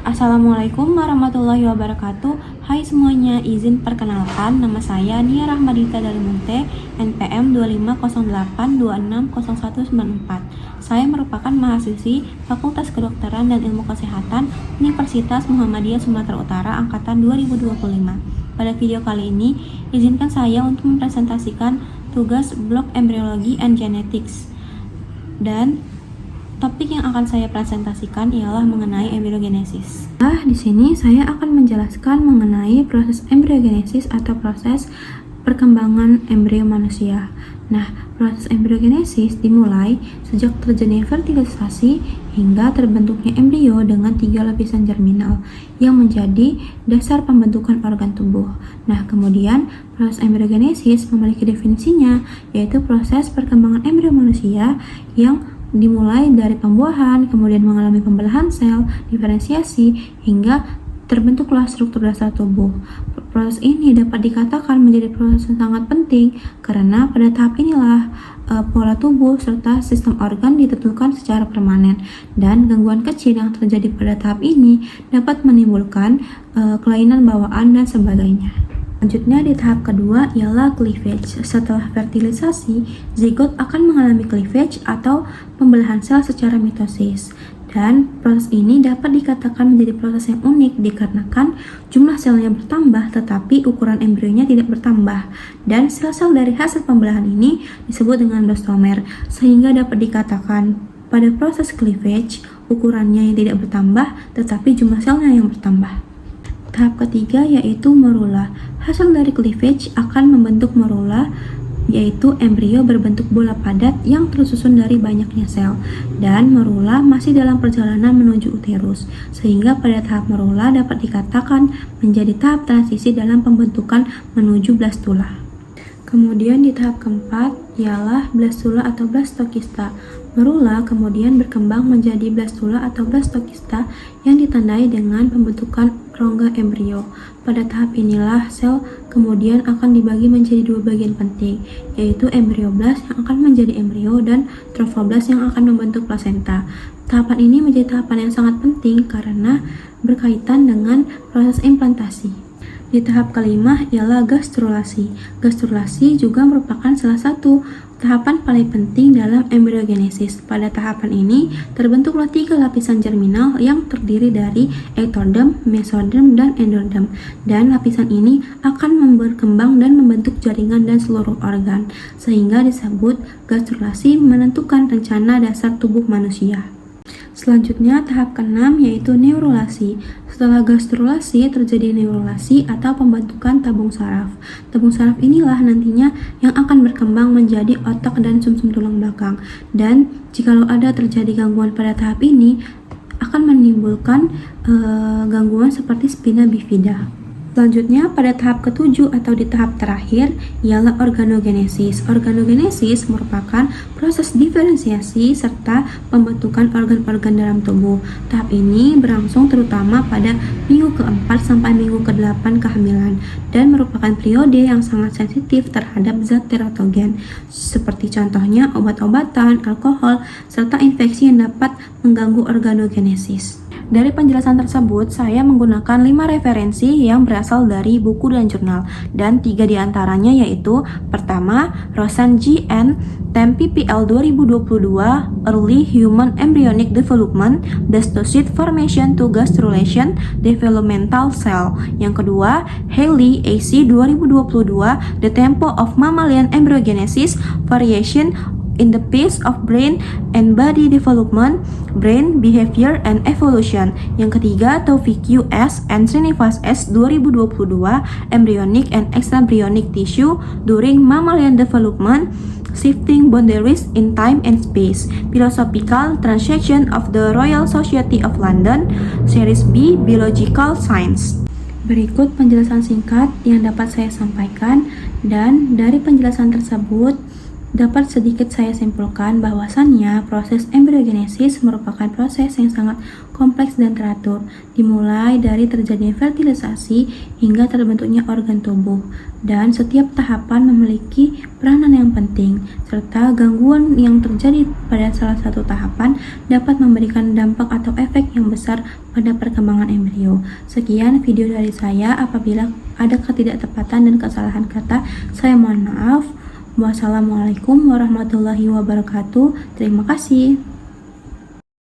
Assalamualaikum warahmatullahi wabarakatuh. Hai semuanya, izin perkenalkan, nama saya Nia Rahmadita Dalimunte, NPM 2508260194. Saya merupakan mahasiswi Fakultas Kedokteran dan Ilmu Kesehatan Universitas Muhammadiyah Sumatera Utara Angkatan 2025. Pada video kali ini, izinkan saya untuk mempresentasikan tugas blok Embryology and Genetics. Dan topik yang akan saya presentasikan ialah mengenai embryogenesis. Di sini saya akan menjelaskan mengenai proses embryogenesis atau proses perkembangan embrio manusia. Proses embryogenesis dimulai sejak terjadinya fertilisasi hingga terbentuknya embrio dengan 3 lapisan germinal yang menjadi dasar pembentukan organ tubuh. Kemudian proses embryogenesis memiliki definisinya, yaitu proses perkembangan embrio manusia yang dimulai dari pembuahan, kemudian mengalami pembelahan sel, diferensiasi, hingga terbentuklah struktur dasar tubuh. Proses ini dapat dikatakan menjadi proses yang sangat penting karena pada tahap inilah pola tubuh serta sistem organ ditentukan secara permanen, dan gangguan kecil yang terjadi pada tahap ini dapat menimbulkan kelainan bawaan dan sebagainya. Selanjutnya di tahap kedua ialah cleavage. Setelah fertilisasi, zigot akan mengalami cleavage atau pembelahan sel secara mitosis. Dan proses ini dapat dikatakan menjadi proses yang unik dikarenakan jumlah selnya bertambah tetapi ukuran embrionya tidak bertambah. Dan sel-sel dari hasil pembelahan ini disebut dengan blastomer, sehingga dapat dikatakan pada proses cleavage ukurannya yang tidak bertambah tetapi jumlah selnya yang bertambah. Tahap ketiga yaitu morula. Hasil dari cleavage akan membentuk morula, yaitu embrio berbentuk bola padat yang tersusun dari banyaknya sel, dan morula masih dalam perjalanan menuju uterus, sehingga pada tahap morula dapat dikatakan menjadi tahap transisi dalam pembentukan menuju blastula. Kemudian di tahap keempat ialah blastula atau blastokista. Morula kemudian berkembang menjadi blastula atau blastokista yang ditandai dengan pembentukan rongga embrio. Pada tahap inilah sel kemudian akan dibagi menjadi 2 bagian penting, yaitu embrioblast yang akan menjadi embrio dan trophoblast yang akan membentuk plasenta. Tahapan ini menjadi tahapan yang sangat penting karena berkaitan dengan proses implantasi. Di tahap kelima ialah gastrulasi. Gastrulasi juga merupakan salah satu tahapan paling penting dalam embryogenesis. Pada tahapan ini terbentuklah 3 lapisan germinal yang terdiri dari ectoderm, mesoderm, dan endoderm. Dan lapisan ini akan berkembang dan membentuk jaringan dan seluruh organ, sehingga disebut gastrulasi menentukan rencana dasar tubuh manusia. Selanjutnya tahap ke-6 yaitu neurulasi. Setelah gastrulasi terjadi neurulasi atau pembentukan tabung saraf. Tabung saraf inilah nantinya yang akan berkembang menjadi otak dan sumsum tulang belakang. Dan jikalau ada terjadi gangguan pada tahap ini akan menimbulkan gangguan seperti spina bifida. Selanjutnya pada tahap ke-7 atau di tahap terakhir ialah organogenesis. Organogenesis merupakan proses diferensiasi serta pembentukan organ-organ dalam tubuh. Tahap ini berlangsung terutama pada minggu ke-4 sampai minggu ke-8 kehamilan dan merupakan periode yang sangat sensitif terhadap zat teratogen seperti contohnya obat-obatan, alkohol, serta infeksi yang dapat mengganggu organogenesis. Dari penjelasan tersebut, saya menggunakan 5 referensi yang berasal dari buku dan jurnal, dan 3 diantaranya yaitu pertama, Rosen G. N. TEM-PPL 2022 Early Human Embryonic Development, Blastocyst Formation to Gastrulation Developmental Cell. Yang kedua, Haley AC 2022 The Tempo of Mammalian Embryogenesis Variation in the Pace of Brain and Body Development, Brain Behavior and Evolution. Yang ketiga, Taufik U.S. and Srinivas S. 2022 Embryonic and Extraembryonic Tissue During Mammalian Development, Shifting Boundaries in Time and Space, Philosophical Transaction of the Royal Society of London, Series B, Biological Science. Berikut penjelasan singkat yang dapat saya sampaikan, dan dari penjelasan tersebut dapat sedikit saya simpulkan bahwasannya proses embriogenesis merupakan proses yang sangat kompleks dan teratur, dimulai dari terjadinya fertilisasi hingga terbentuknya organ tubuh, dan setiap tahapan memiliki peranan yang penting, serta gangguan yang terjadi pada salah satu tahapan dapat memberikan dampak atau efek yang besar pada perkembangan embrio. Sekian video dari saya. Apabila ada ketidaktepatan dan kesalahan kata, saya mohon maaf. Wassalamualaikum warahmatullahi wabarakatuh. Terima kasih.